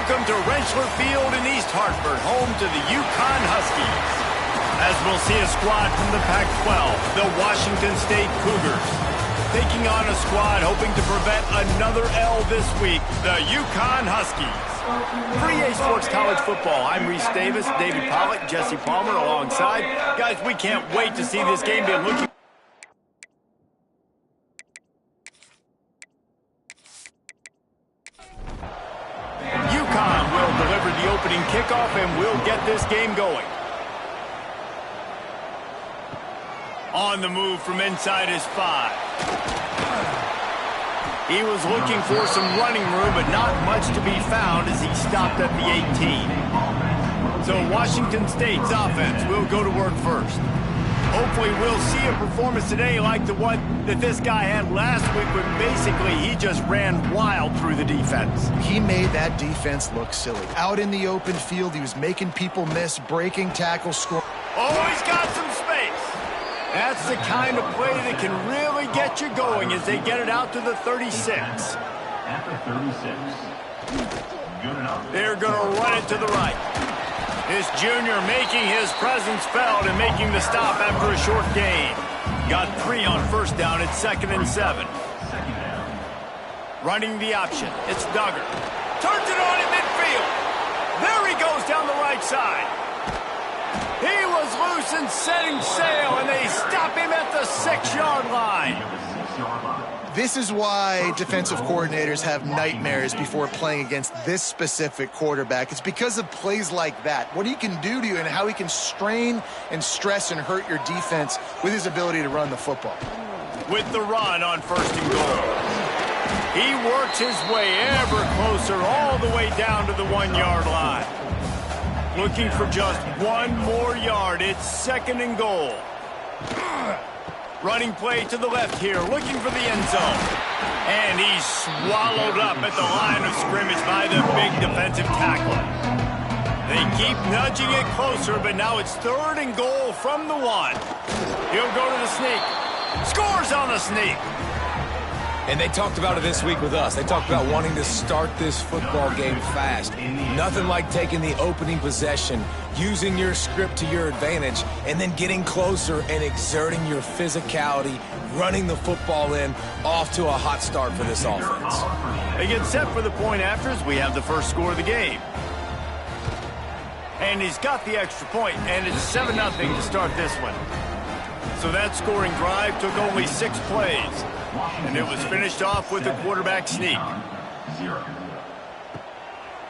Welcome to Rentschler Field in East Hartford, home to the UConn Huskies. As we'll see a squad from the Pac-12, the Washington State Cougars, taking on a squad hoping to prevent another L this week, the UConn Huskies. For EA Sports College Football, I'm Reese Davis, David Pollock, Jesse Palmer alongside. Guys, we can't wait to see this game. Be looking. UConn will deliver the opening kickoff and we'll get this game going. On the move from inside his 5. He was looking for some running room, but not much to be found as he stopped at the 18. So Washington State's offense will go to work first. Hopefully we'll see a performance today like the one that this guy had last week, where basically he just ran wild through the defense. He made that defense look silly. Out in the open field, he was making people miss, breaking tackles, score. Oh, he's got some space. That's the kind of play that can really get you going as they get it out to the 36. At the 36. Good enough. They're going to run it to the right. This junior making his presence felt and making the stop after a short gain. Got 3 on first down. It's 2nd and 7. Running the option. It's Duggar. Turns it on in midfield. There he goes down the right side. He was loose and setting sail, and they stop him at the 6-yard line. This is why defensive coordinators have nightmares before playing against this specific quarterback. It's because of plays like that. What he can do to you and how he can strain and stress and hurt your defense with his ability to run the football. With the run on 1st and goal. He works his way ever closer all the way down to the 1-yard line. Looking for just 1 more yard. It's 2nd and goal. Running play to the left here, looking for the end zone. And he's swallowed up at the line of scrimmage by the big defensive tackler. They keep nudging it closer, but now it's 3rd and goal from the 1. He'll go to the sneak. Scores on the sneak. And they talked about it this week with us. They talked about wanting to start this football game fast. Nothing like taking the opening possession, using your script to your advantage, and then getting closer and exerting your physicality, running the football in, off to a hot start for this offense. They get set for the point after as we have the first score of the game. And he's got the extra point, and it's 7-0 to start this one. So that scoring drive took only 6 plays. And it was finished off with a quarterback sneak.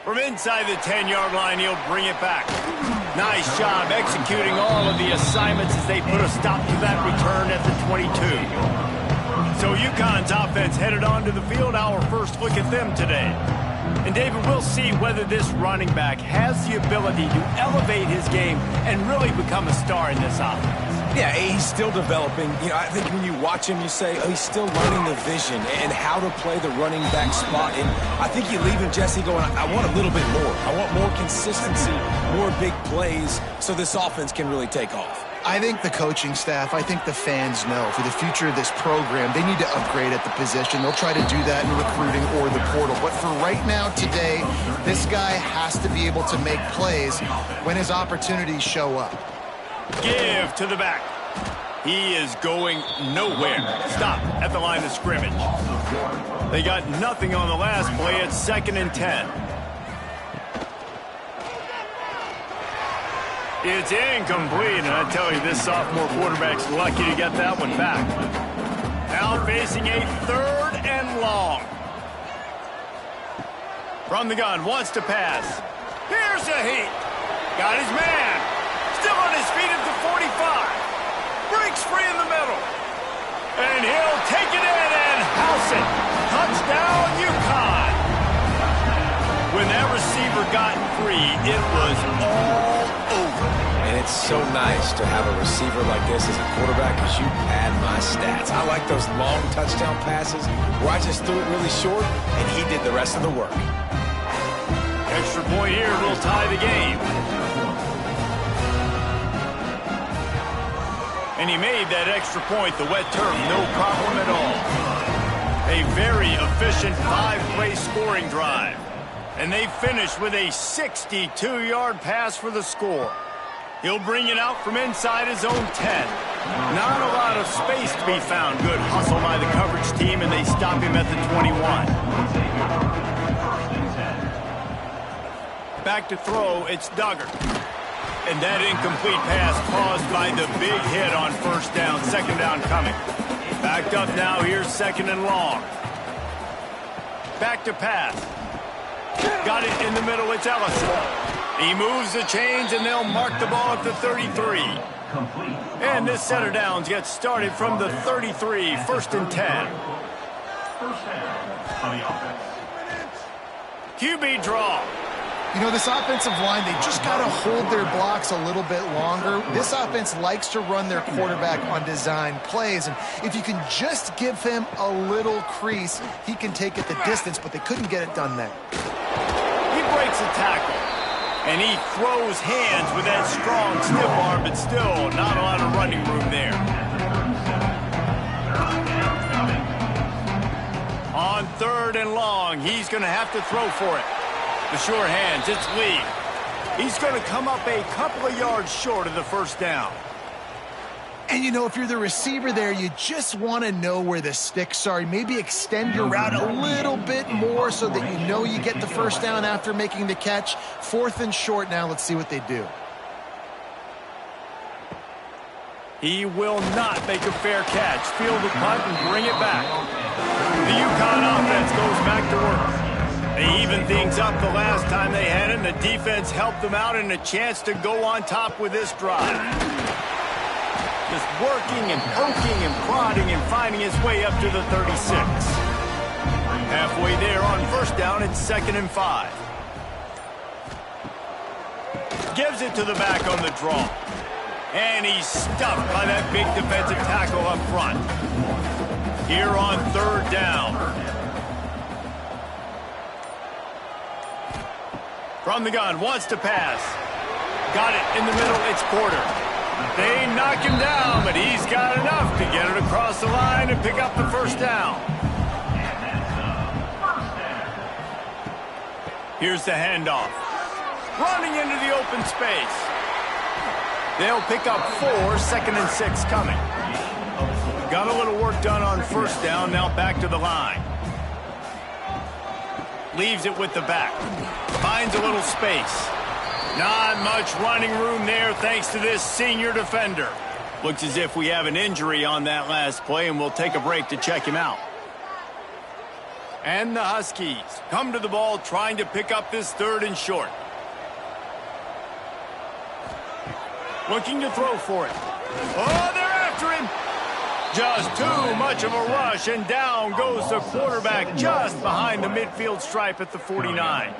From inside the 10-yard line, he'll bring it back. Nice job executing all of the assignments as they put a stop to that return at the 22. So UConn's offense headed onto the field. Our first look at them today. And David, we'll see whether this running back has the ability to elevate his game and really become a star in this offense. Yeah, he's still developing. You know, I think when you watch him, you say, oh, he's still learning the vision and how to play the running back spot. And I think you leave him, Jesse, going, I want a little bit more. I want more consistency, more big plays, so this offense can really take off. I think the coaching staff, I think the fans know for the future of this program, they need to upgrade at the position. They'll try to do that in recruiting or the portal. But for right now, today, this guy has to be able to make plays when his opportunities show up. Give to the back. He is going nowhere. Stop at the line of scrimmage. They got nothing on the last play. It's 2nd and 10. It's incomplete, and I tell you, this sophomore quarterback's lucky to get that one back. Now facing a 3rd and long. From the gun, wants to pass. Here's a heat. Got his man. Still on his feet at the 45. Breaks free in the middle. And he'll take it in and house it. Touchdown, UConn. When that receiver got free, it was all over. And it's so nice to have a receiver like this as a quarterback because you pad my stats. I like those long touchdown passes where I just threw it really short and he did the rest of the work. Extra point here will tie the game. And he made that extra point, the wet turf, no problem at all. A very efficient 5-play scoring drive. And they finish with a 62-yard pass for the score. He'll bring it out from inside his own 10. Not a lot of space to be found. Good hustle by the coverage team, and they stop him at the 21. Back to throw, it's Duggar. And that incomplete pass caused by the big hit on first down. Second down coming. Backed up now, here's second and long. Back to pass. Got it in the middle, it's Ellison. He moves the chains, and they'll mark the ball at the 33. And this set of downs gets started from the 33, first and 10. First down on the offense. QB draw. You know, this offensive line, they just got to hold their blocks a little bit longer. This offense likes to run their quarterback on design plays, and if you can just give him a little crease, he can take it the distance, but they couldn't get it done there. He breaks a tackle, and he throws hands with that strong, stiff arm, but still not a lot of running room there. On third and long, he's going to have to throw for it. The sure hands, it's Lee. He's going to come up a couple of yards short of the first down. And, you know, if you're the receiver there, you just want to know where the sticks are. Maybe extend your route a little bit more so that you know you get the first down after making the catch. Fourth and short now. Let's see what they do. He will not make a fair catch. Field the punt and bring it back. The UConn offense goes back to work. They evened things up the last time they had it, and the defense helped them out and a chance to go on top with this drive. Just working and poking and prodding and finding his way up to the 36. Halfway there on first down, it's 2nd and 5. Gives it to the back on the draw. And he's stuffed by that big defensive tackle up front. Here on third down. From the gun, wants to pass. Got it in the middle, it's Porter. They knock him down, but he's got enough to get it across the line and pick up the first down. Here's the handoff. Running into the open space. They'll pick up 4, 2nd and 6 coming. Got a little work done on first down, now back to the line. Leaves it with the back. Finds a little space. Not much running room there thanks to this senior defender. Looks as if we have an injury on that last play, and we'll take a break to check him out. And the Huskies come to the ball trying to pick up this 3rd and short. Looking to throw for it. Oh, they're after him. Just too much of a rush, and down goes the quarterback just behind the midfield stripe at the 49.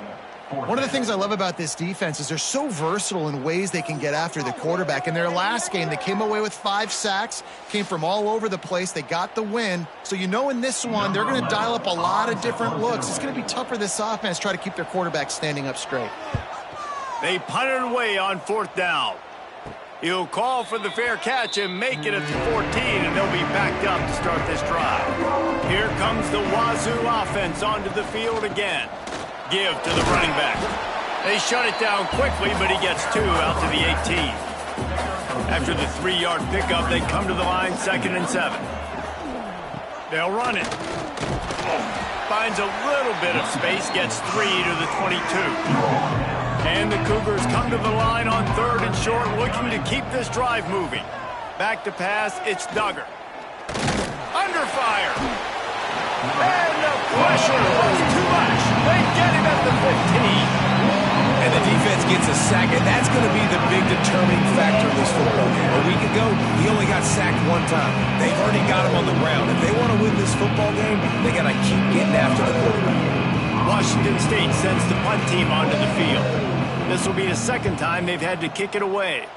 One of the things I love about this defense is they're so versatile in ways they can get after the quarterback. In their last game, they came away with 5 sacks, came from all over the place. They got the win. So you know in this one, they're going to dial up a lot of different looks. It's going to be tough for this offense to try to keep their quarterback standing up straight. They punt it away on 4th down. He'll call for the fair catch and make it at the 14, and they'll be backed up to start this drive. Here comes the Wazoo offense onto the field again. Give to the running back. They shut it down quickly, but he gets 2 out to the 18. After the 3-yard pickup, they come to the line 2nd and 7. They'll run it. Finds a little bit of space, gets 3 to the 22. And the Cougars come to the line on 3rd and short, looking to keep this drive moving. Back to pass, it's Duggar. Under fire. And the pressure was too much. They get him at the 15. And the defense gets a sack, and that's going to be the big determining factor of this football game. A week ago, he only got sacked 1 time. They've already got him on the ground. If they want to win this football game, they got to keep getting after the quarterback. Washington State sends the punt team onto the field. This will be the 2nd time they've had to kick it away.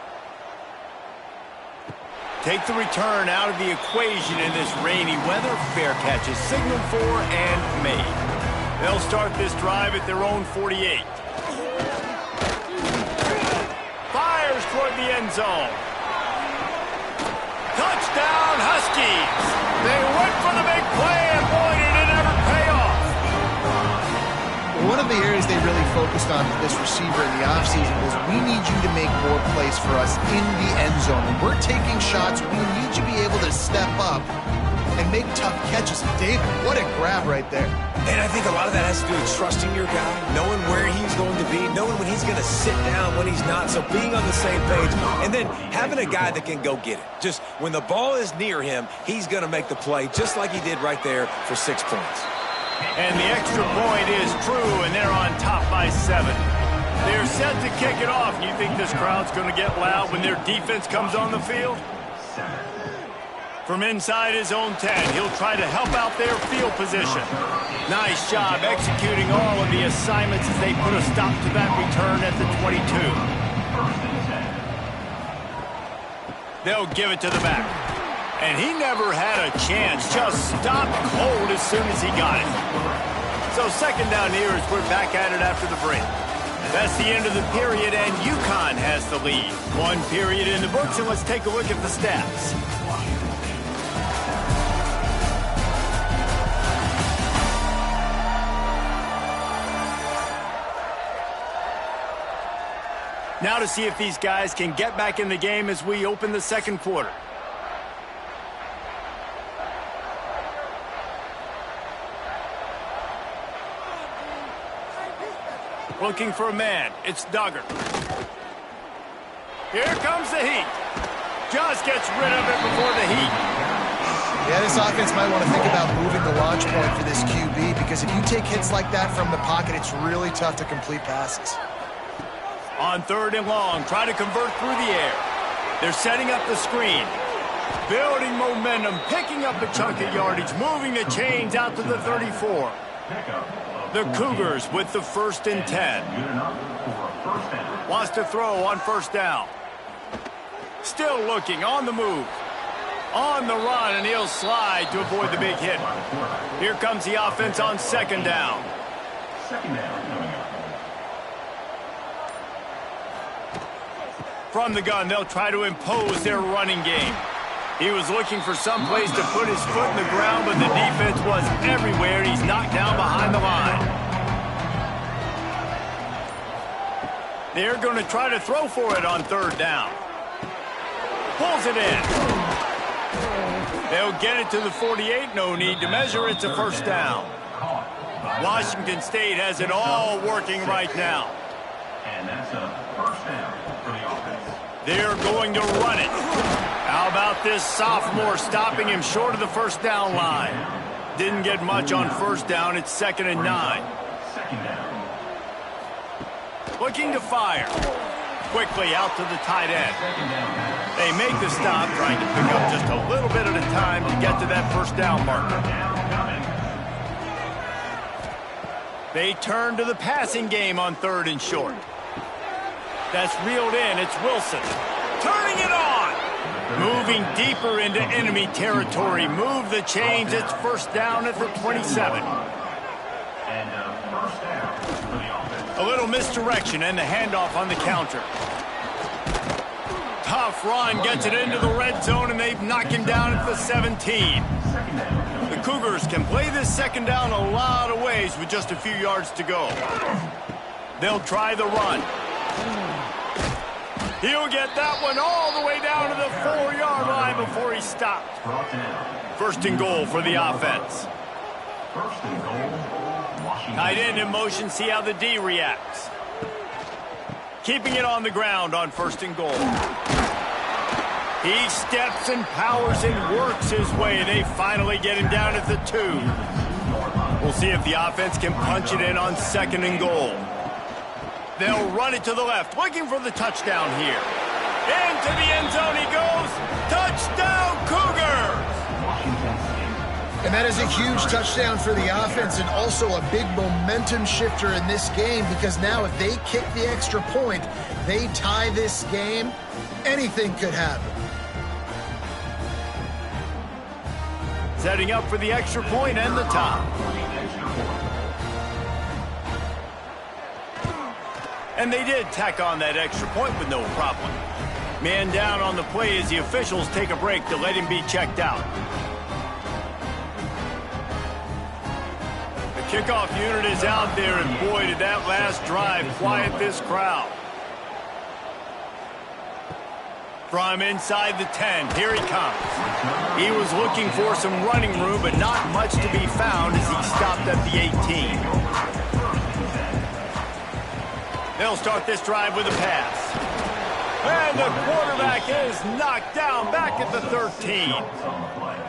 Take the return out of the equation in this rainy weather. Fair catch is signaled for and made. They'll start this drive at their own 48. Fires toward the end zone. Touchdown, Huskies! They went for the big play, and boy, did it ever pay off! One of the areas they really focused on this receiver in the offseason was, we need you to make more plays for us in the end zone. When we're taking shots, we need you to be able to step up and make tough catches. David, what a grab right there. And I think a lot of that has to do with trusting your guy, knowing where he's going to be, knowing when he's going to sit down, when he's not, so being on the same page, and then having a guy that can go get it. Just when the ball is near him, he's going to make the play, just like he did right there for 6 points. And the extra point is true, and they're on top by 7. They're set to kick it off. You think this crowd's going to get loud when their defense comes on the field? From inside his own 10, he'll try to help out their field position. Nice job executing all of the assignments as they put a stop to that return at the 22. They'll give it to the back. And he never had a chance, just stopped cold as soon as he got it. So second down here as we're back at it after the break. That's the end of the period, and UConn has the lead. 1 period in the books, and let's take a look at the stats. Now to see if these guys can get back in the game as we open the second quarter. Looking for a man. It's Duggar. Here comes the heat. Just gets rid of it before the heat. Yeah, this offense might want to think about moving the launch point for this QB, because if you take hits like that from the pocket, it's really tough to complete passes. On 3rd and long, try to convert through the air. They're setting up the screen. Building momentum, picking up a chunk of yardage, moving the chains out to the 34. The Cougars with the 1st and 10. Wants to throw on 1st down. Still looking, on the move. On the run, and he'll slide to avoid the big hit. Here comes the offense on 2nd down. From the gun, they'll try to impose their running game. He was looking for some place to put his foot in the ground, but the defense was everywhere. He's knocked down behind the line. They're going to try to throw for it on 3rd down. Pulls it in. They'll get it to the 48. No need to measure. It's a 1st down. Washington State has it all working right now. And that's a 1st down for the offense. They're going to run it. How about this sophomore stopping him short of the 1st down line? Didn't get much on 1st down. It's 2nd and 9. 2nd down. Looking to fire. Quickly out to the tight end. They make the stop, trying to pick up just a little bit at a time to get to that 1st down marker. They turn to the passing game on 3rd and short. That's reeled in. It's Wilson. Turning it on. Moving deeper into enemy territory. Move the chains. It's 1st down at the 27. And 1st down for the offense. A little misdirection and the handoff on the counter. Tough run. Gets it into the red zone, and they've knocked him down at the 17. The Cougars can play this 2nd down a lot of ways with just a few yards to go. They'll try the run. He'll get that one all the way down to the 4-yard line before he stopped. 1st and goal for the offense. 1st and goal. Washington. Tight end in motion, see how the D reacts. Keeping it on the ground on 1st and goal. He steps and powers and works his way. They finally get him down at the 2. We'll see if the offense can punch it in on 2nd and goal. They'll run it to the left, looking for the touchdown here. Into the end zone he goes. Touchdown, Cougars! And that is a huge touchdown for the offense, and also a big momentum shifter in this game, because now if they kick the extra point, they tie this game, anything could happen. Setting up for the extra point and the top. And they did tack on that extra point with no problem. Man down on the play as the officials take a break to let him be checked out. The kickoff unit is out there, and boy, did that last drive quiet this crowd. From inside the 10, here he comes. He was looking for some running room, but not much to be found as he stopped at the 18. They'll start this drive with a pass. And the quarterback is knocked down back at the 13.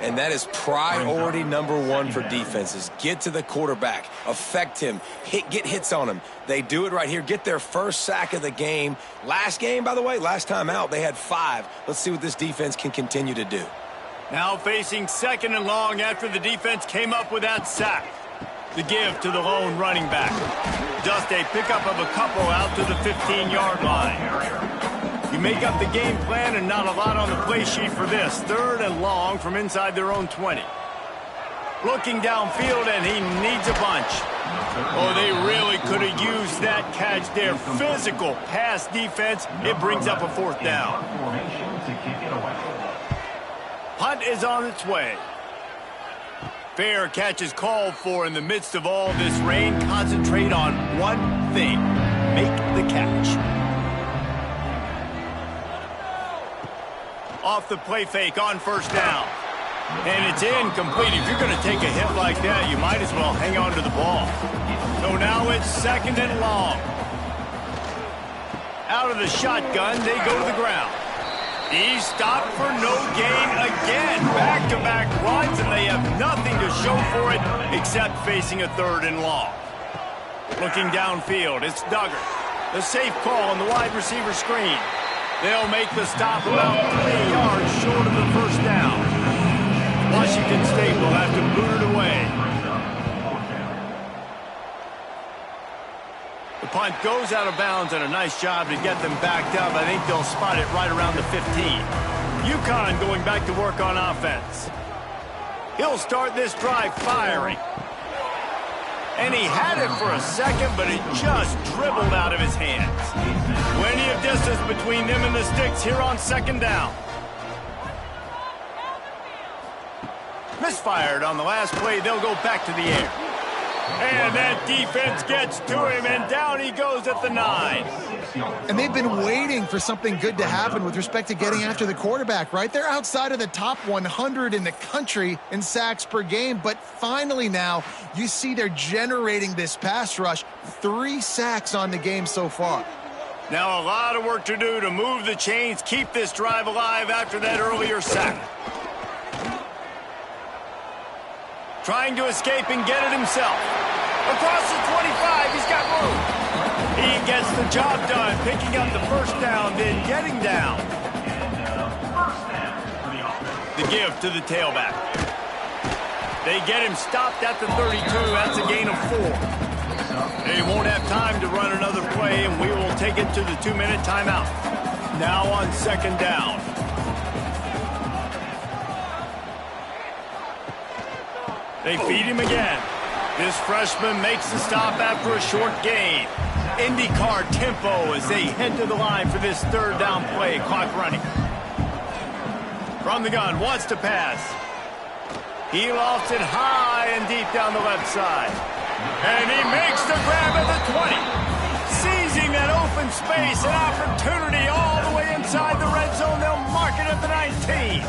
And that is priority number one for defenses. Get to the quarterback, affect him, get hits on him. They do it right here, get their first sack of the game. Last game, by the way, last time out, they had 5. Let's see what this defense can continue to do. Now facing 2nd and long after the defense came up with that sack. The give to the lone running back. Just a pickup of a couple out to the 15-yard line. You make up the game plan and not a lot on the play sheet for this. 3rd and long from inside their own 20. Looking downfield, and he needs a bunch. Oh, they really could have used that catch there. Physical pass defense. It brings up a 4th down. Punt is on its way. Fair catch is called for in the midst of all this rain. Concentrate on one thing. Make the catch. Off the play fake on 1st down. And it's incomplete. If you're going to take a hit like that, you might as well hang on to the ball. So now it's 2nd and long. Out of the shotgun, they go to the ground. He's stopped for no gain again. Back-to-back runs, and they have nothing to show for it except facing a 3rd and long. Looking downfield, it's Duggar. The safe call on the wide receiver screen. They'll make the stop about 3 yards short of the 1st down. Washington State will have to boot it away. The punt goes out of bounds, and a nice job to get them backed up. I think they'll spot it right around the 15. UConn going back to work on offense. He'll start this drive firing. And he had it for a second, but it just dribbled out of his hands. Plenty of distance between them and the sticks here on 2nd down. Misfired on the last play. They'll go back to the air. And that defense gets to him, and down he goes at the 9. And they've been waiting for something good to happen with respect to getting after the quarterback, right? They're outside of the top 100 in the country in sacks per game, but finally now you see they're generating this pass rush. 3 sacks on the game so far. Now a lot of work to do to move the chains, keep this drive alive after that earlier sack. Trying to escape and get it himself. Across the 25, he's got room. He gets the job done, picking up the 1st down, then getting down. The give to the tailback. They get him stopped at the 32. That's a gain of 4. They won't have time to run another play, and we will take it to the 2-minute timeout. Now on 2nd down. They feed him again. This freshman makes the stop after a short gain. IndyCar tempo as they head to the line for this 3rd down play. Clock running. From the gun, wants to pass. He lofts it high and deep down the left side. And he makes the grab at the 20. Seizing that open space, an opportunity all the way inside the red zone. They'll mark it at the 19.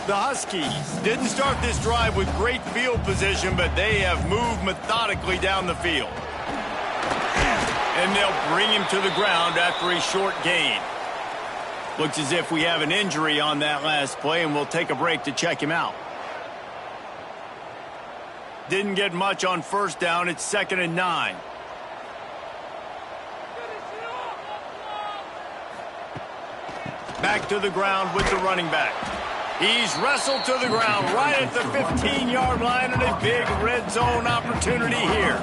The Huskies didn't start this drive with great field position, but they have moved methodically down the field. And they'll bring him to the ground after a short gain. Looks as if we have an injury on that last play, and we'll take a break to check him out. Didn't get much on 1st down. It's 2nd and 9. Back to the ground with the running back. He's wrestled to the ground right at the 15-yard line, and a big red zone opportunity here.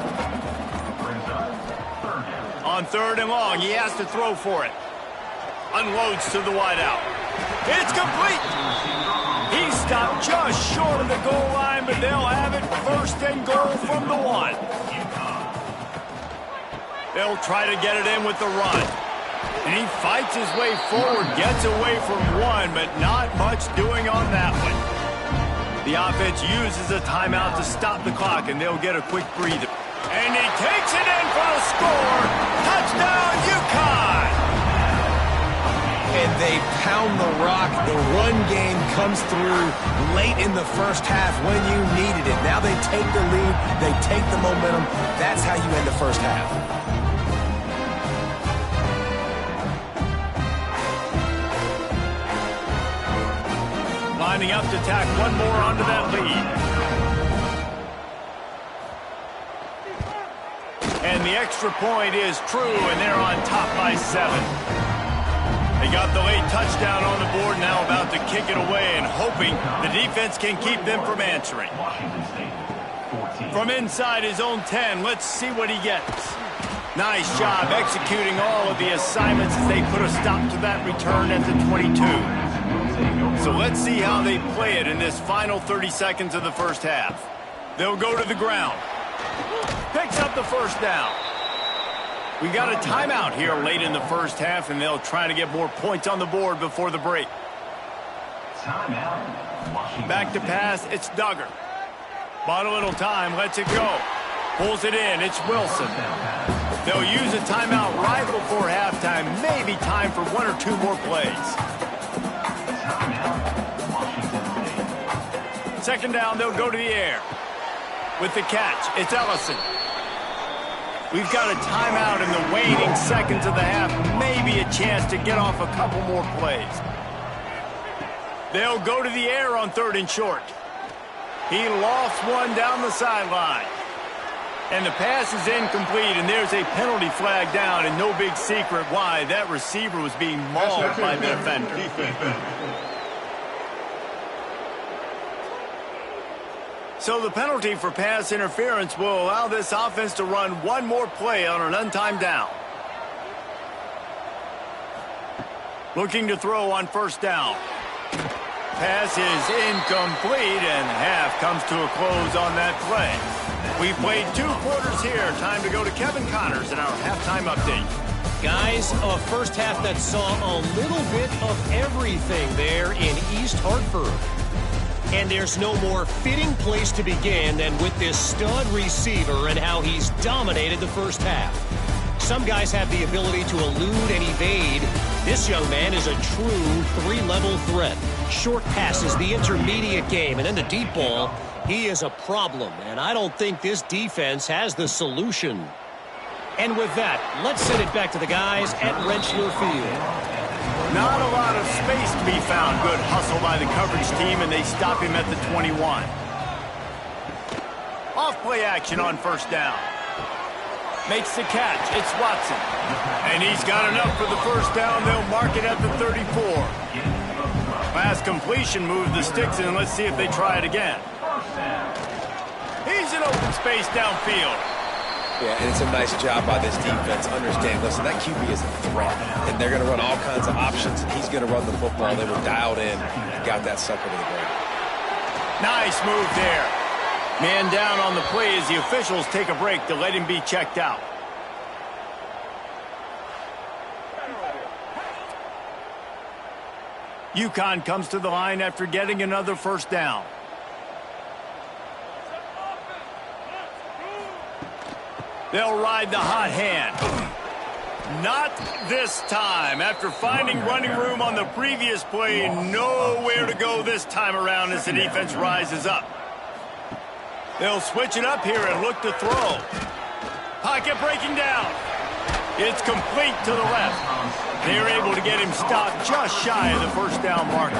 On 3rd and long, he has to throw for it. Unloads to the wideout. It's complete. He stopped just short of the goal line, but they'll have it 1st and goal from the 1. They'll try to get it in with the run. And he fights his way forward, gets away from one, but not much doing on that one. The offense uses a timeout to stop the clock, and they'll get a quick breather. And he takes it in for the score. Touchdown, UConn! And they pound the rock. The run game comes through late in the first half when you needed it. Now they take the lead. They take the momentum. That's how you end the first half. Lining up to tack one more onto that lead. And the extra point is true, and they're on top by 7. They got the late touchdown on the board, now about to kick it away and hoping the defense can keep them from answering. From inside his own 10, let's see what he gets. Nice job executing all of the assignments as they put a stop to that return at the 22. So let's see how they play it in this final 30 seconds of the first half. They'll go to the ground. Picks up the first down. We got a timeout here late in the first half, and they'll try to get more points on the board before the break. Back to pass, it's Duggar. Bought a little time, lets it go. Pulls it in, it's Wilson. They'll use a timeout right before halftime. Maybe time for one or two more plays. Second down, they'll go to the air. With the catch, it's Ellison. We've got a timeout in the waning seconds of the half. Maybe a chance to get off a couple more plays. They'll go to the air on 3rd and short. He lofts one down the sideline. And the pass is incomplete, and there's a penalty flag down, and no big secret why. That receiver was being mauled by the defender. So the penalty for pass interference will allow this offense to run one more play on an untimed down. Looking to throw on 1st down. Pass is incomplete, and half comes to a close on that play. We've played 2 quarters here. Time to go to Kevin Connors in our halftime update. Guys, a first half that saw a little bit of everything there in East Hartford. And there's no more fitting place to begin than with this stud receiver and how he's dominated the first half. Some guys have the ability to elude and evade. This young man is a true 3-level threat. Short passes, the intermediate game, and then the deep ball. He is a problem, and I don't think this defense has the solution. And with that, let's send it back to the guys at Rentschler Field. Not a lot of space to be found. Good hustle by the coverage team, and they stop him at the 21. Off play action on 1st down. Makes the catch. It's Watson. And he's got enough for the 1st down. They'll mark it at the 34. Pass completion, move the sticks in. Let's see if they try it again. He's in open space downfield. Yeah, and it's a nice job by this defense. Understand, listen, that QB is a threat, and they're going to run all kinds of options, and he's going to run the football. They were dialed in and got that sucker to the ground. Nice move there. Man down on the play as the officials take a break to let him be checked out. UConn comes to the line after getting another 1st down. They'll ride the hot hand. Not this time. After finding running room on the previous play, nowhere to go this time around as the defense rises up. They'll switch it up here and look to throw. Pocket breaking down. It's complete to the left. They're able to get him stopped just shy of the 1st down marker.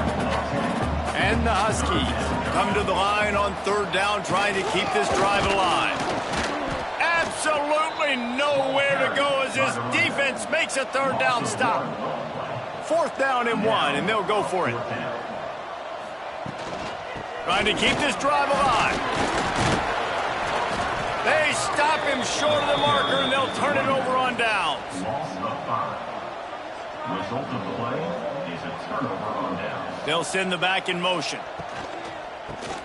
And the Huskies come to the line on 3rd down, trying to keep this drive alive. Absolutely nowhere to go as this defense makes a 3rd down stop. 4th down and 1, and they'll go for it. Trying to keep this drive alive. They stop him short of the marker, and they'll turn it over on downs. Result of the play is a turnover on downs. They'll send the back in motion.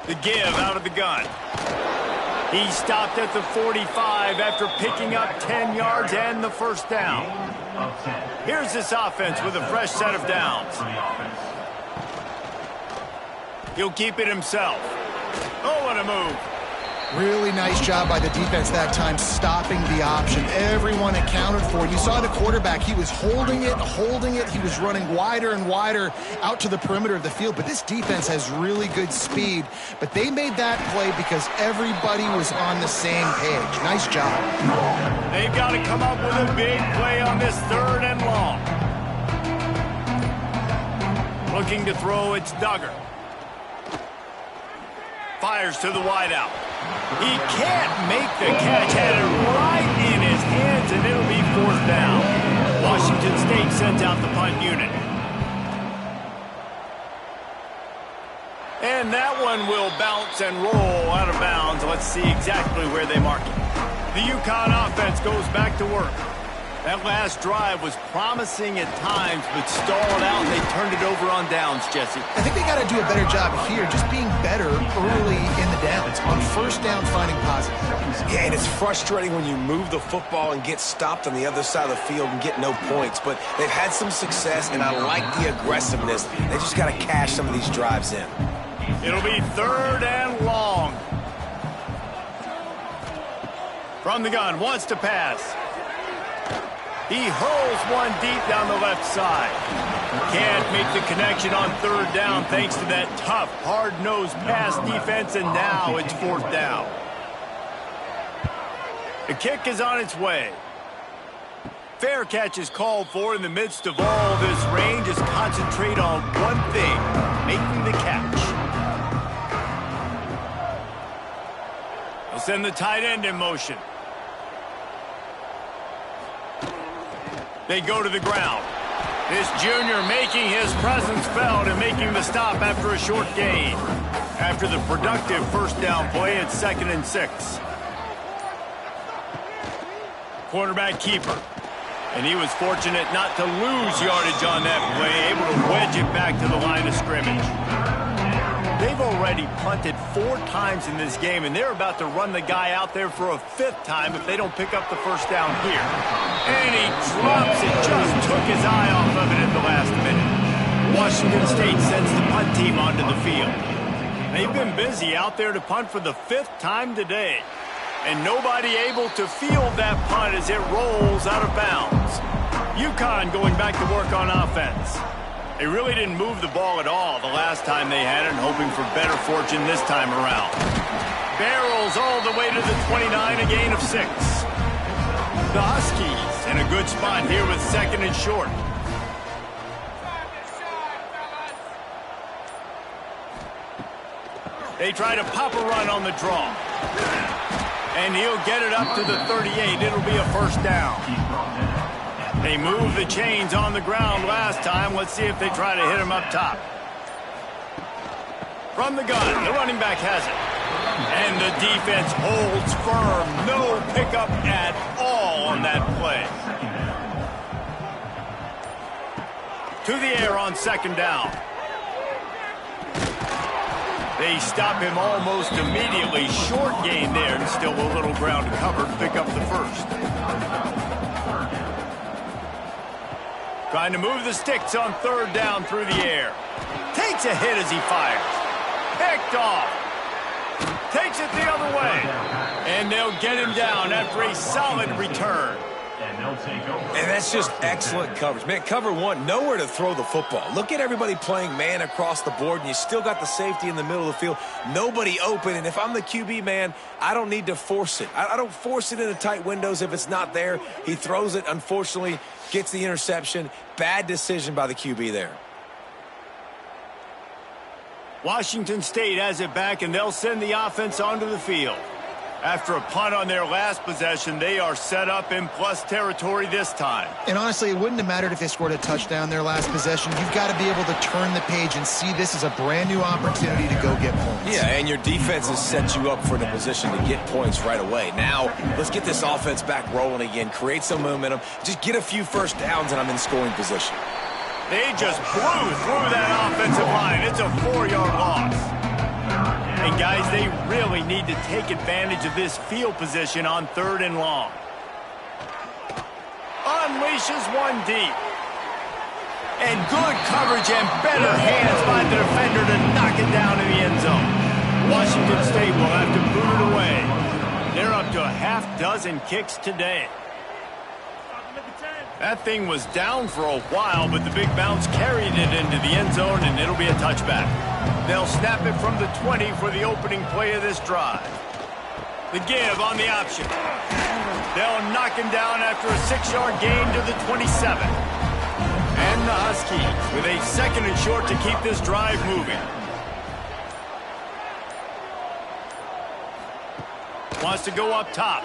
The give out of the gun. He stopped at the 45 after picking up 10 yards and the first down. Here's this offense with a fresh set of downs. He'll keep it himself. Oh, what a move. Really nice job by the defense that time, stopping the option. Everyone accounted for it. You saw the quarterback. He was holding it. He was running wider and wider out to the perimeter of the field. But this defense has really good speed. But they made that play because everybody was on the same page. Nice job. They've got to come up with a big play on this 3rd and long. Looking to throw, it's Duggar. Fires to the wideout. He can't make the catch. Had it right in his hands, and it'll be 4th down. Washington State sends out the punt unit. And that one will bounce and roll out of bounds. Let's see exactly where they mark it. The UConn offense goes back to work. That last drive was promising at times, but stalled out, and they turned it over on downs, Jesse. I think they got to do a better job here, just being better early in the downs. On 1st down, finding positive. Yeah, and it's frustrating when you move the football and get stopped on the other side of the field and get no points. But they've had some success, and I like the aggressiveness. They just got to cash some of these drives in. It'll be 3rd and long. From the gun, wants to pass. He hurls one deep down the left side. Can't make the connection on 3rd down thanks to that tough, hard-nosed pass defense, and now it's 4th down. The kick is on its way. Fair catch is called for in the midst of all this rain. Just concentrate on one thing, making the catch. They'll send the tight end in motion. They go to the ground. This junior making his presence felt and making the stop after a short gain. After the productive 1st down play, it's 2nd and 6. Quarterback keeper. And he was fortunate not to lose yardage on that play, able to wedge it back to the line of scrimmage. They've already punted 4 times in this game, and they're about to run the guy out there for a 5th time if they don't pick up the 1st down here. And he drops it, just took his eye off of it at the last minute. Washington State sends the punt team onto the field. They've been busy out there to punt for the 5th time today. And nobody able to field that punt as it rolls out of bounds. UConn going back to work on offense. They really didn't move the ball at all the last time they had it, hoping for better fortune this time around. Barrels all the way to the 29, a gain of 6. The Huskies in a good spot here with 2nd and short. They try to pop a run on the draw. And he'll get it up to the 38. It'll be a 1st down. They moved the chains on the ground last time. Let's see if they try to hit him up top. From the gun, the running back has it. And the defense holds firm. No pickup at all on that play. To the air on 2nd down. They stop him almost immediately. Short gain there, and still a little ground covered to pick up the 1st. Trying to move the sticks on 3rd down through the air. Takes a hit as he fires. Picked off. Takes it the other way. And they'll get him down after a solid return. And that's just excellent coverage. Man, cover 1, nowhere to throw the football. Look at everybody playing man across the board, and you still got the safety in the middle of the field. Nobody open, and if I'm the QB, man, I don't need to force it. I don't force it into tight windows if it's not there. He throws it, unfortunately, gets the interception. Bad decision by the QB there. Washington State has it back, and they'll send the offense onto the field. After a punt on their last possession, they are set up in plus territory this time. And honestly, it wouldn't have mattered if they scored a touchdown their last possession. You've got to be able to turn the page and see this as a brand new opportunity to go get points. Yeah, and your defense has set you up for the position to get points right away. Now, let's get this offense back rolling again, create some momentum, just get a few 1st downs, and I'm in scoring position. They just blew through that offensive line. It's a 4-yard loss. And guys, they really need to take advantage of this field position on 3rd and long. Unleashes one deep. And good coverage and better hands by the defender to knock it down in the end zone. Washington State will have to boot it away. They're up to a half-dozen kicks today. That thing was down for a while, but the big bounce carried it into the end zone, and it'll be a touchback. They'll snap it from the 20 for the opening play of this drive. The give on the option. They'll knock him down after a 6-yard gain to the 27. And the Huskies with a 2nd and short to keep this drive moving. Wants to go up top.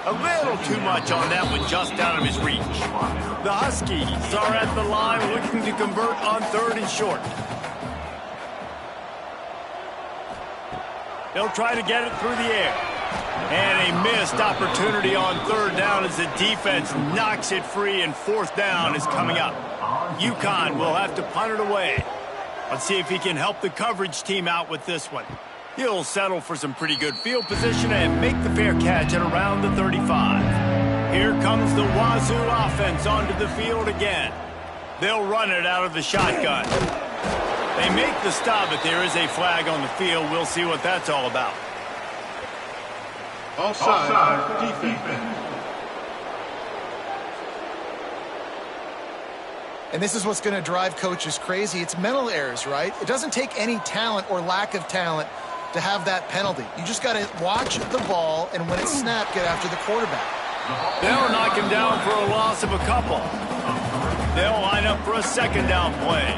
A little too much on that one, just out of his reach. The Huskies are at the line looking to convert on 3rd and short. They'll try to get it through the air. And a missed opportunity on 3rd down as the defense knocks it free, and 4th down is coming up. UConn will have to punt it away. Let's see if he can help the coverage team out with this one. He'll settle for some pretty good field position and make the fair catch at around the 35. Here comes the Wazoo offense onto the field again. They'll run it out of the shotgun. They make the stop, but there is a flag on the field. We'll see what that's all about. Offside defense. And this is what's going to drive coaches crazy. It's mental errors, right? It doesn't take any talent or lack of talent to have that penalty. You just got to watch the ball, and when it's snapped, get after the quarterback. They'll knock him down for a loss of a couple. They'll line up for a 2nd down play.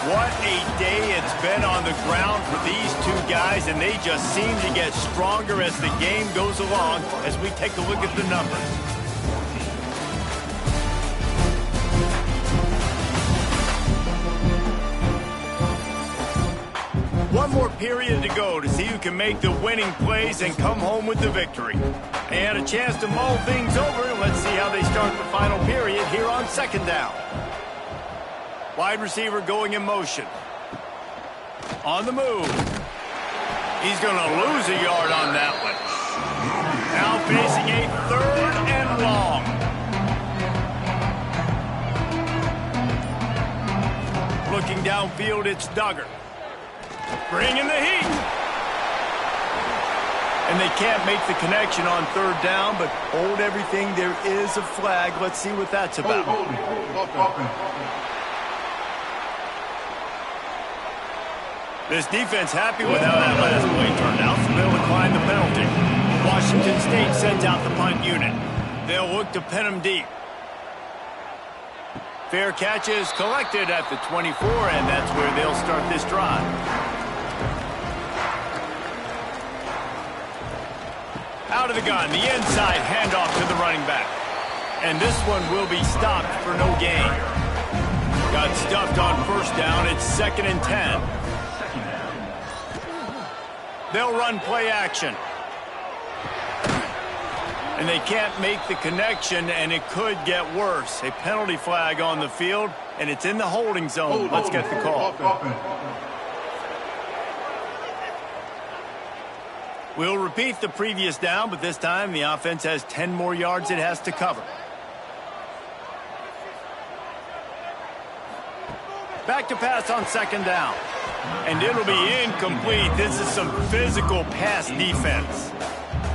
What a day it's been on the ground for these two guys, and they just seem to get stronger as the game goes along as we take a look at the numbers. One more period to go to see who can make the winning plays and come home with the victory. And a chance to mull things over. Let's see how they start the final period here on 2nd down. Wide receiver going in motion. On the move. He's going to lose a yard on that one. Now facing a 3rd and long. Looking downfield, it's Duggar. Bringing the heat. And they can't make the connection on 3rd down, but hold everything. There is a flag. Let's see what that's about. This defense happy with how that last play turned out, so they'll decline the penalty. Washington State sends out the punt unit. They'll look to pin them deep. Fair catch is collected at the 24, and that's where they'll start this drive. Out of the gun, the inside handoff to the running back. And this one will be stopped for no gain. Got stuffed on 1st down. It's 2nd and 10. They'll run play action. And they can't make the connection, and it could get worse. A penalty flag on the field, and it's in the holding zone. Let's get the call. We'll repeat the previous down, but this time the offense has 10 more yards it has to cover. Back to pass on 2nd down. And it'll be incomplete. This is some physical pass defense.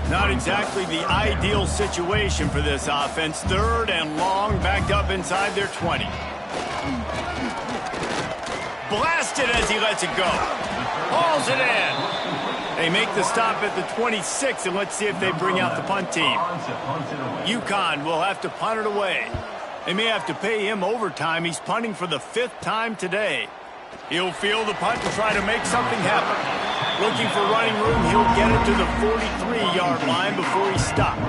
Not exactly the ideal situation for this offense. 3rd and long, backed up inside their 20. Blasted as he lets it go. Hauls it in. They make the stop at the 26, and let's see if they bring out the punt team. UConn will have to punt it away. They may have to pay him overtime. He's punting for the 5th time today. He'll field the punt and try to make something happen. Looking for running room, he'll get it to the 43-yard line before he stopped.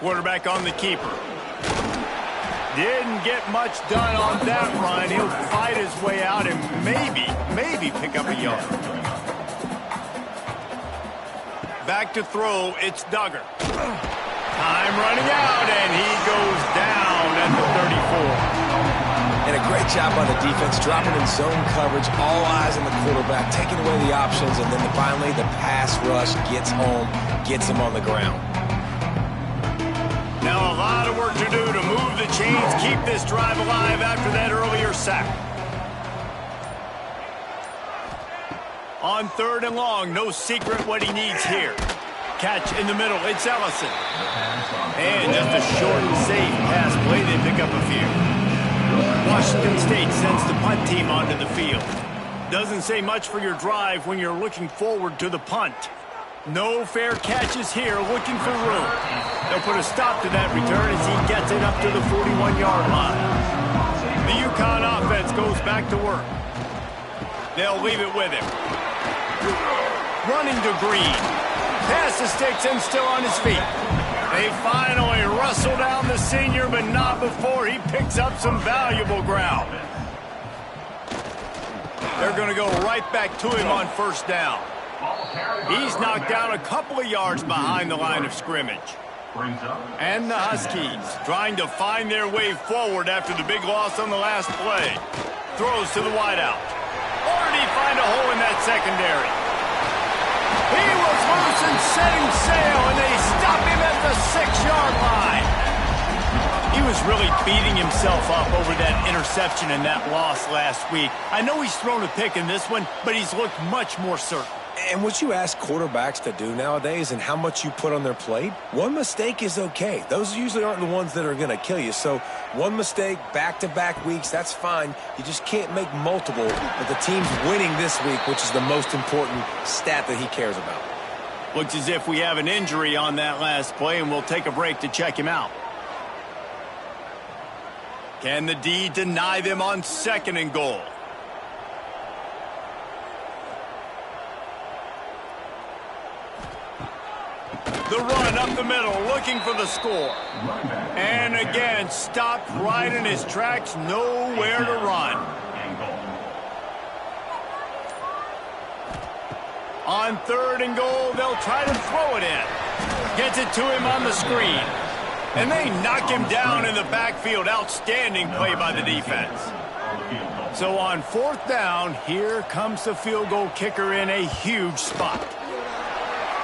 Quarterback on the keeper. Didn't get much done on that run. He'll fight his way out and maybe pick up a yard. Back to throw, it's Duggar. Time running out, and he goes down at the 34. And a great job by the defense, dropping in zone coverage, all eyes on the quarterback, taking away the options, and then finally the pass rush gets home, gets him on the ground. Now a lot of work to do to move the chains, keep this drive alive after that earlier sack. On 3rd and long, no secret what he needs here. Catch in the middle, it's Ellison. And just a short and safe pass play, they pick up a few. Washington State sends the punt team onto the field. Doesn't say much for your drive when you're looking forward to the punt. No fair catches here, looking for room. They'll put a stop to that return as he gets it up to the 41-yard line. The UConn offense goes back to work. They'll leave it with him. Running to Green. Pass the sticks and still on his feet. They finally wrestle down the senior, but not before he picks up some valuable ground. They're going to go right back to him on 1st down. He's knocked down a couple of yards behind the line of scrimmage. And the Huskies trying to find their way forward after the big loss on the last play. Throws to the wideout. Or did he find a hole in that secondary? He was loose and setting sail, and they stop him at the 6-yard line. He was really beating himself up over that interception and that loss last week. I know he's thrown a pick in this one, but he's looked much more certain. And what you ask quarterbacks to do nowadays and how much you put on their plate, one mistake is okay. Those usually aren't the ones that are going to kill you. So one mistake, back-to-back weeks, that's fine. You just can't make multiple. But the team's winning this week, which is the most important stat that he cares about. Looks as if we have an injury on that last play, and we'll take a break to check him out. Can the D deny them on 2nd and goal? The run up the middle, looking for the score. And again, stopped right in his tracks, nowhere to run. On 3rd and goal, they'll try to throw it in. Gets it to him on the screen. And they knock him down in the backfield. Outstanding play by the defense. So on 4th down, here comes the field goal kicker in a huge spot.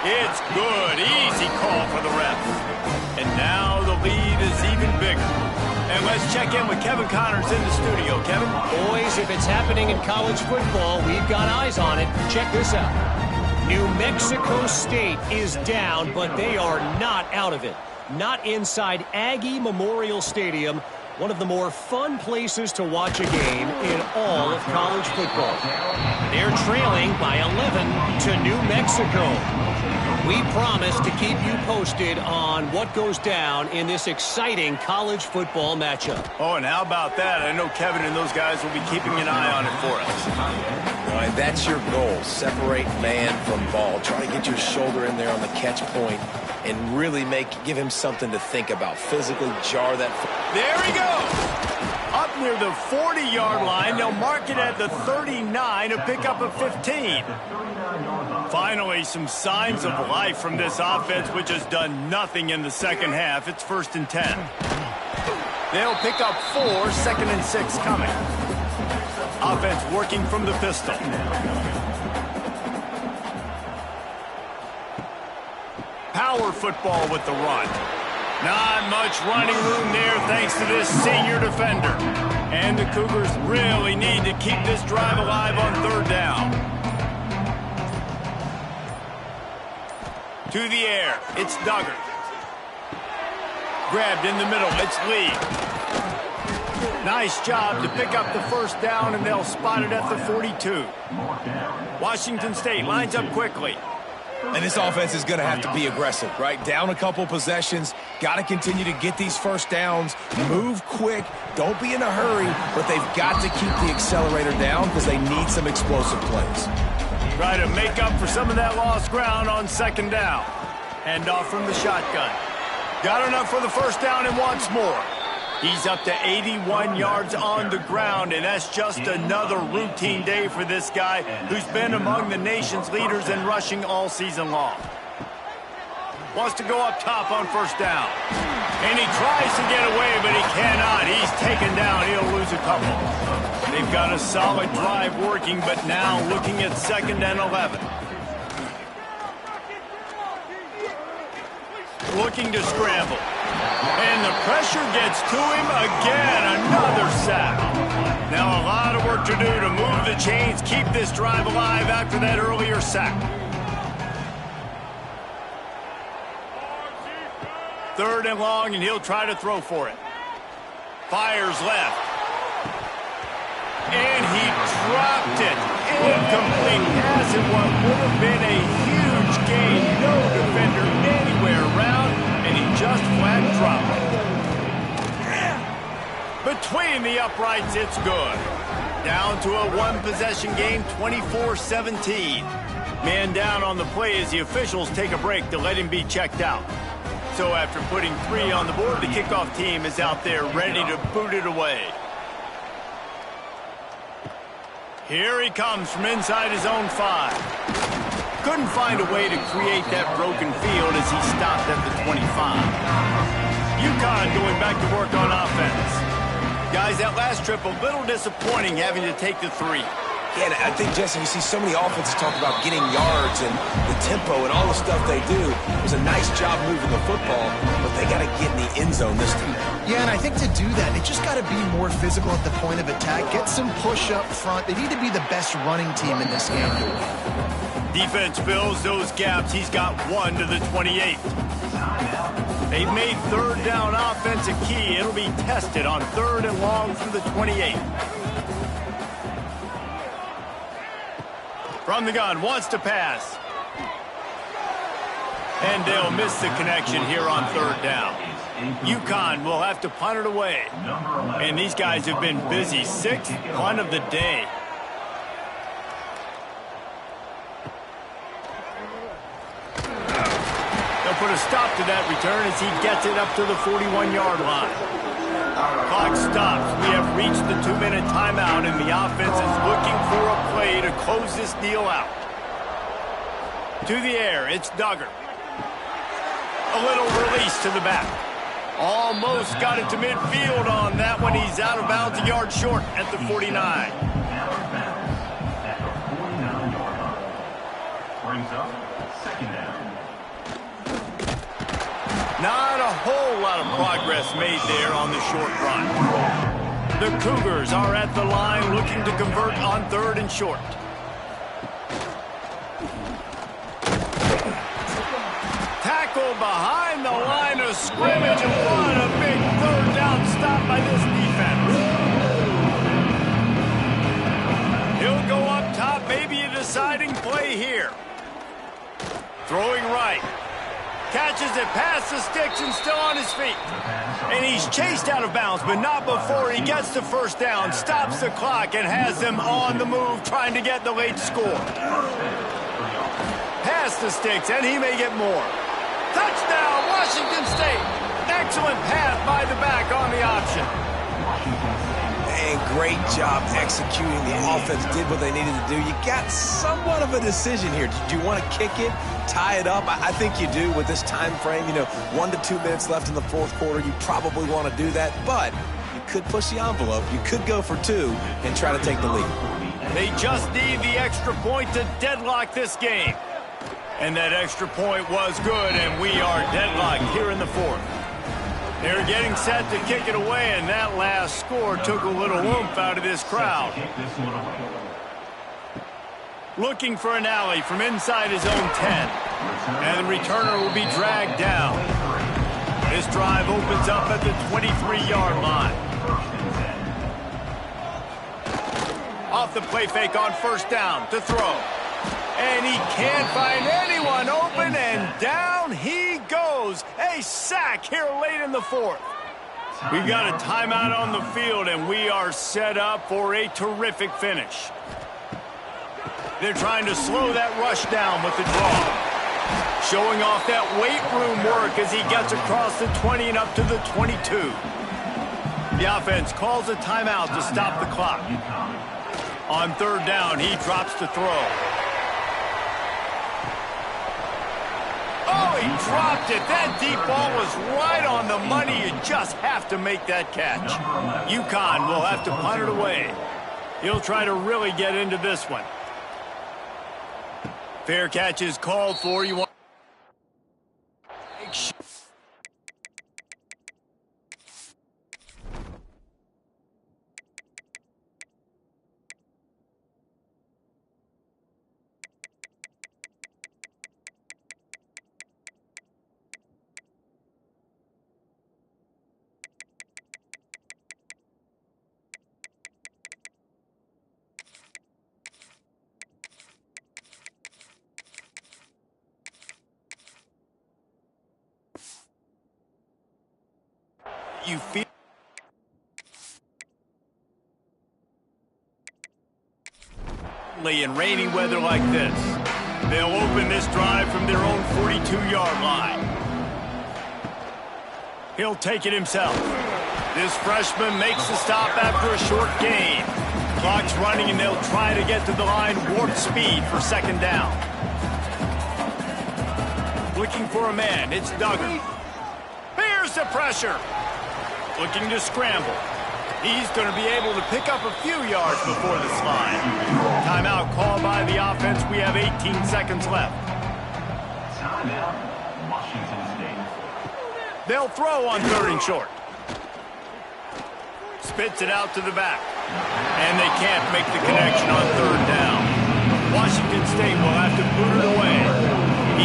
It's good. Easy call for the refs. And now the lead is even bigger. And let's check in with Kevin Connors in the studio. Kevin? Boys, if it's happening in college football, we've got eyes on it. Check this out. New Mexico State is down, but they are not out of it. Not inside Aggie Memorial Stadium, one of the more fun places to watch a game in all of college football. They're trailing by 11 to New Mexico. We promise to keep you posted on what goes down in this exciting college football matchup. Oh, and how about that? I know Kevin and those guys will be keeping an eye on it for us. Right, that's your goal. Separate man from ball. Try to get your shoulder in there on the catch point and really give him something to think about. Physically jar that. There he goes. Up near the 40-yard line. They'll mark it at the 39 to pick up a 15. Finally, some signs of life from this offense, which has done nothing in the second half. It's 1st and 10. They'll pick up 4, 2nd and 6 coming. Offense working from the pistol. Power football with the run. Not much running room there thanks to this senior defender. And the Cougars really need to keep this drive alive on 3rd down. To the air, it's Duggar. Grabbed in the middle, it's Lee. Nice job to pick up the 1st down, and they'll spot it at the 42. Washington State lines up quickly. And this offense is going to have to be aggressive, right? Down a couple possessions. Got to continue to get these 1st downs. Move quick. Don't be in a hurry. But they've got to keep the accelerator down because they need some explosive plays. Try to make up for some of that lost ground on 2nd down. Hand off from the shotgun. Got enough for the 1st down and wants more. He's up to 81 yards on the ground, and that's just another routine day for this guy who's been among the nation's leaders in rushing all season long. wants to go up top on first down. And he tries to get away, but he cannot. He's taken down. He'll lose a couple. They've got a solid drive working, but now looking at 2nd and 11. Looking to scramble. And the pressure gets to him again. Another sack. Now a lot of work to do to move the chains, keep this drive alive after that earlier sack. 3rd and long, and he'll try to throw for it. Fires left. And he dropped it. Incomplete pass in what would have been a huge gain. No defender anywhere around, and he just flat dropped it. Between the uprights, it's good. Down to a one-possession game, 24-17. Man down on the play as the officials take a break to let him be checked out. So after putting 3 on the board, the kickoff team is out there ready to boot it away. Here he comes from inside his own 5. Couldn't find a way to create that broken field as he stopped at the 25. UConn going back to work on offense. Guys, that last trip a little disappointing having to take the 3. Yeah, and I think, Jesse, you see so many offenses talk about getting yards and the tempo and all the stuff they do. It was a nice job moving the football, but they got to get in the end zone this time. Yeah, and I think to do that, they just got to be more physical at the point of attack, get some push up front. They need to be the best running team in this game. Defense fills those gaps. He's got 1 to the 28. They've made 3rd down offense a key. It'll be tested on 3rd and long from the 28. From the gun, wants to pass. And they'll miss the connection here on 3rd down. UConn will have to punt it away. And these guys have been busy. 6th punt of the day. They'll put a stop to that return as he gets it up to the 41-yard line. Clock stops. We have reached the 2-minute timeout, and the offense is looking for a play to close this deal out. To the air, it's Duggar. A little release to the back. Almost got it to midfield on that one. He's out of bounds, a yard short at the 49. At the 49-yard line. Brings up 2nd down. Not a whole lot of progress made there on the short run. The Cougars are at the line looking to convert on 3rd and short. Tackle behind the line of scrimmage, and what a big 3rd down stop by this defense. He'll go up top, maybe a deciding play here. Throwing right. Catches it past the sticks and still on his feet. And he's chased out of bounds, but not before he gets the 1st down, stops the clock, and has them on the move trying to get the late score. Past the sticks, and he may get more. Touchdown, Washington State. Excellent pass by the back on the option. And great job executing. The offense did what they needed to do. You got somewhat of a decision here. Did you want to kick it, tie it up? I think you do with this time frame. 1 to 2 minutes left in the 4th quarter. You probably want to do that, but you could push the envelope. You could go for 2 and try to take the lead. They just need the extra point to deadlock this game. And that extra point was good, and we are deadlocked here in the 4th. They're getting set to kick it away, and that last score took a little oomph out of this crowd. Looking for an alley from inside his own 10. And the returner will be dragged down. This drive opens up at the 23-yard line. Off the play fake on 1st down to throw. And he can't find anyone open, and down he goes. A sack here late in the 4th. We've got a timeout on the field, and we are set up for a terrific finish. They're trying to slow that rush down with the draw. Showing off that weight room work as he gets across the 20 and up to the 22. The offense calls a timeout to stop the clock. On 3rd down, he drops to throw. Oh, he dropped it. That deep ball was right on the money. You just have to make that catch. UConn will have to punt it away. He'll try to really get into this one. Fair catch is called for. You want you feel in rainy weather like this. They'll open this drive from their own 42-yard line. He'll take it himself. This freshman makes the stop after a short gain. Clock's running and they'll try to get to the line warp speed for second down. Looking for a man, it's Duggar. Here's the pressure. Looking to scramble. He's going to be able to pick up a few yards before the slide. Timeout called by the offense. We have 18 seconds left. Timeout, Washington State. They'll throw on 3rd and short. Spits it out to the back. And they can't make the connection on 3rd down. Washington State will have to boot it away.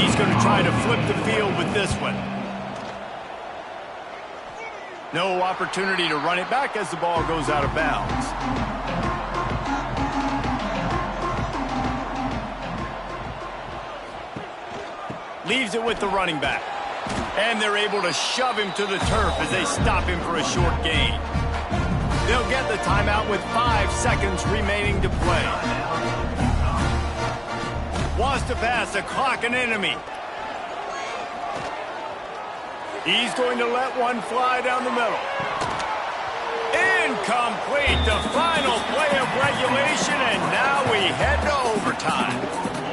He's going to try to flip the field with this one. No opportunity to run it back as the ball goes out of bounds. Leaves it with the running back. And they're able to shove him to the turf as they stop him for a short gain. They'll get the timeout with 5 seconds remaining to play. Wants to pass the clock an enemy. He's going to let one fly down the middle. Incomplete, the final play of regulation, and now we head to overtime.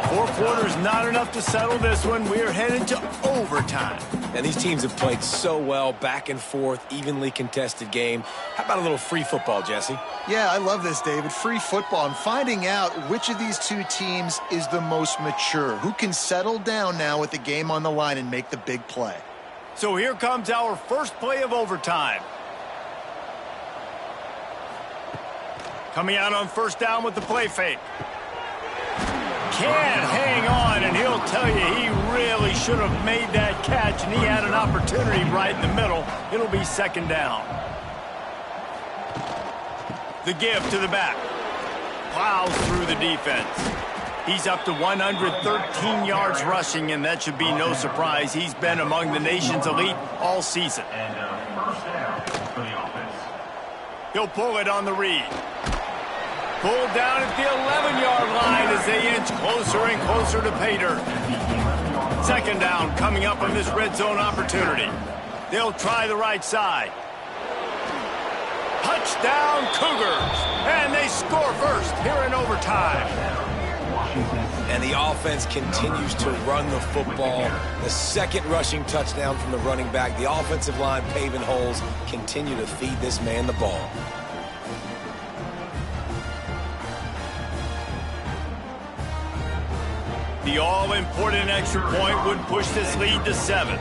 4 quarters not enough to settle this one. We're headed to overtime. And these teams have played so well, back and forth, evenly contested game. How about a little free football, Jesse? Yeah, I love this, David. Free football. I'm finding out which of these two teams is the most mature, who can settle down now with the game on the line and make the big play. So here comes our first play of overtime. Coming out on 1st down with the play fake. Can't hang on, and he'll tell you he really should have made that catch, and he had an opportunity right in the middle. It'll be 2nd down. The give to the back. Plows through the defense. He's up to 113 yards rushing, and that should be no surprise. He's been among the nation's elite all season. And first down for the offense. He'll pull it on the read. Pulled down at the 11-yard line as they inch closer and closer to pay dirt. 2nd down coming up on this red zone opportunity. They'll try the right side. Touchdown Cougars! And they score first here in overtime. And the offense continues to run the football. The 2nd rushing touchdown from the running back. The offensive line paving holes. Continue to feed this man the ball. The all-important extra point would push this lead to 7.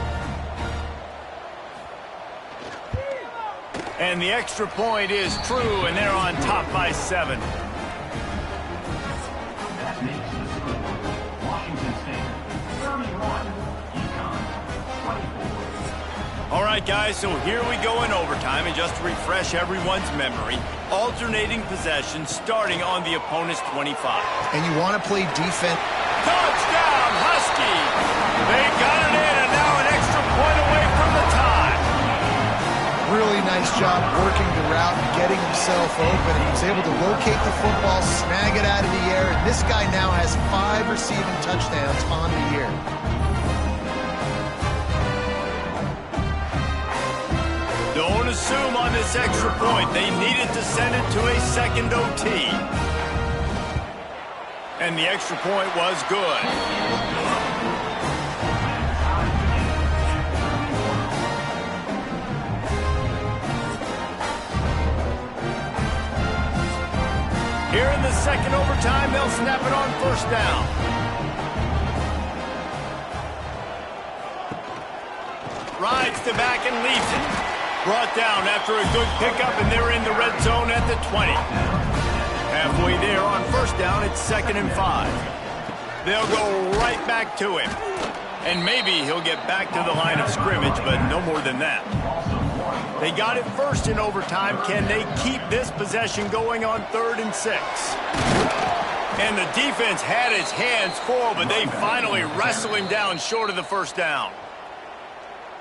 And the extra point is true, and they're on top by 7. That makes the score. Washington State 31, UConn 24. All right, guys, so here we go in overtime, and just to refresh everyone's memory, alternating possession starting on the opponent's 25. And you want to play defense. Touchdown, Huskies! They got it in, and now an extra point away from the tie. Really nice job working the route and getting himself open. And he was able to locate the football, snag it out of the air, and this guy now has 5 receiving touchdowns on the year. Don't assume on this extra point. They needed to send it to a 2nd OT. And the extra point was good. Here in the second overtime, they'll snap it on first down. Rides the back and leaves it. Brought down after a good pickup, and they're in the red zone at the 20. Halfway there on first down, it's 2nd and 5. They'll go right back to him. And maybe he'll get back to the line of scrimmage, but no more than that. They got it first in overtime. Can they keep this possession going on 3rd and 6? And the defense had its hands full, but they finally wrestle him down short of the first down.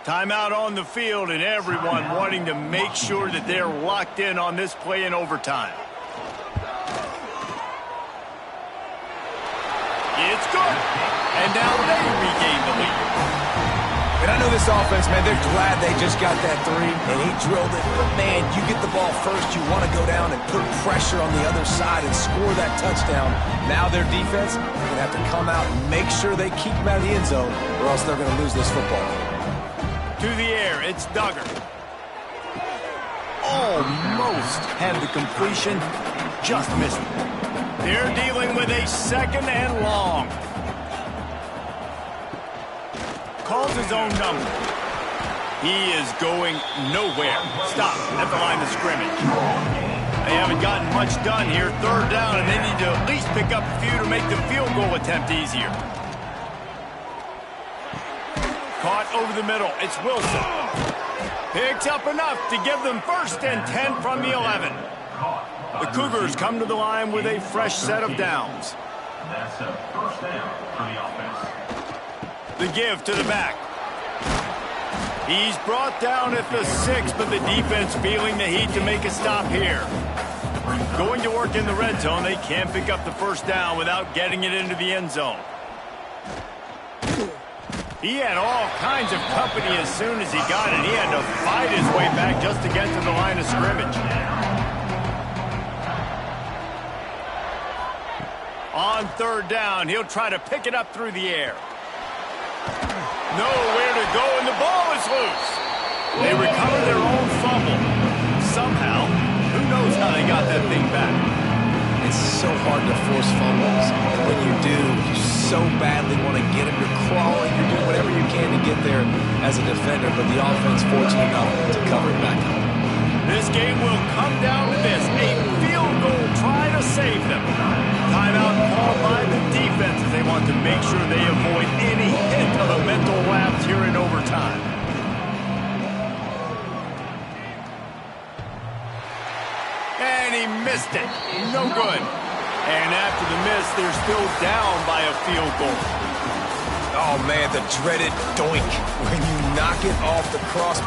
Timeout on the field, and everyone wanting to make sure that they're locked in on this play in overtime. It's good. And now they regain the lead. And I know this offense, man, they're glad they just got that 3, and he drilled it. But, man, you get the ball first, you want to go down and put pressure on the other side and score that touchdown. Now their defense is going to have to come out and make sure they keep them out of the end zone, or else they're going to lose this football game. To the air, it's Duggar. Almost had the completion, just missed it. They're dealing with a 2nd and long. Calls his own number. He is going nowhere. Stop at the line of scrimmage. They haven't gotten much done here. 3rd down, and they need to at least pick up a few to make the field goal attempt easier. Caught over the middle. It's Wilson. Picks up enough to give them 1st and 10 from the 11. The Cougars come to the line with a fresh set of downs. That's a 1st down for the offense. The give to the back. He's brought down at the 6, but the defense feeling the heat to make a stop here. Going to work in the red zone, they can't pick up the 1st down without getting it into the end zone. He had all kinds of company as soon as he got it. He had to fight his way back just to get to the line of scrimmage. On 3rd down, he'll try to pick it up through the air. Nowhere to go, and the ball is loose. They recover their own fumble. Somehow, who knows how they got that thing back. It's so hard to force fumbles. And when you do, you so badly want to get them. You're crawling, you're doing whatever you can to get there as a defender, but the offense fortunate enough to cover it back up. This game will come down to this, a field goal try to save them. Timeout called by the defense as they want to make sure they avoid any hint of a mental lapse here in overtime. And he missed it. No good. And after the miss, they're still down by a field goal. Oh, man, the dreaded doink when you knock it off the cross.